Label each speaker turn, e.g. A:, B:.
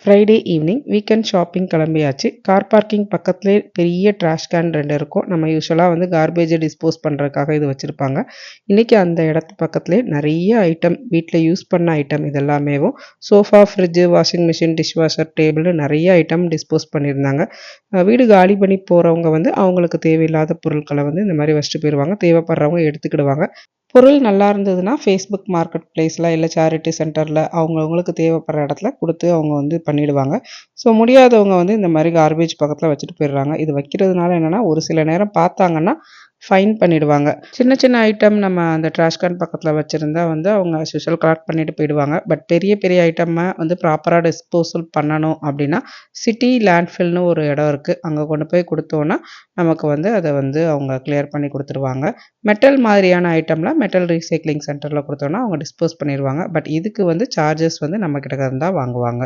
A: Friday evening weekend shopping கிளம்பியாச்சு. Car parking பக்கத்துலேயே பெரிய ட்ராஷ் கேன் 2 இருக்கும். நம்ம யூசுவலாக வந்து கார்பேஜை டிஸ்போஸ் பண்ணுறதுக்காக இது வச்சுருப்பாங்க. இன்றைக்கி அந்த இடத்து பக்கத்துலேயே நிறைய ஐட்டம், வீட்டில் யூஸ் பண்ண ஐட்டம் இதெல்லாமேவும் sofa, fridge, washing machine, dish washer, டேபிள்னு நிறைய ஐட்டம் டிஸ்போஸ் பண்ணியிருந்தாங்க. வீடு காலி பண்ணி போகிறவங்க வந்து அவங்களுக்கு தேவையில்லாத பொருட்களை வந்து இந்த மாதிரி வச்சுட்டு போயிடுவாங்க. தேவைப்படுறவங்க எடுத்துக்கிடுவாங்க. பொருள் நல்லா இருந்ததுன்னா ஃபேஸ்புக் மார்க்கெட் பிளேஸில் இல்லை சேரிட்டி சென்டரில் அவங்கவுங்களுக்கு தேவைப்படுற இடத்துல கொடுத்து அவங்க வந்து பண்ணிவிடுவாங்க. ஸோ முடியாதவங்க வந்து இந்த மாதிரி கார்பேஜ் பக்கத்தில் வச்சுட்டு போயிடுறாங்க. இது வைக்கிறதுனால என்னென்னா ஒரு சில நேரம் பார்த்தாங்கன்னா ஃபைன் பண்ணிடுவாங்க. சின்ன சின்ன ஐட்டம் நம்ம அந்த ட்ராஷ் கேன் பக்கத்தில் வச்சுருந்தா வந்து அவங்க ஸ்பெஷல் கலெக்ட் பண்ணிட்டு போயிடுவாங்க. பட் பெரிய பெரிய ஐட்டம்மை வந்து ப்ராப்பராக டிஸ்போசல் பண்ணணும் அப்படின்னா சிட்டி லேண்ட்ஃபில்னு ஒரு இடம் இருக்குது. அங்கே கொண்டு போய் கொடுத்தோன்னா நமக்கு வந்து அதை வந்து அவங்க கிளியர் பண்ணி கொடுத்துருவாங்க. மெட்டல் மாதிரியான ஐட்டம்லாம் மெட்டல் ரீசைக்ளிங் சென்டரில் கொடுத்தோன்னா அவங்க டிஸ்போஸ் பண்ணிடுவாங்க. பட் இதுக்கு வந்து சார்ஜஸ் வந்து நம்ம கிட்ட இருந்தால் வாங்குவாங்க.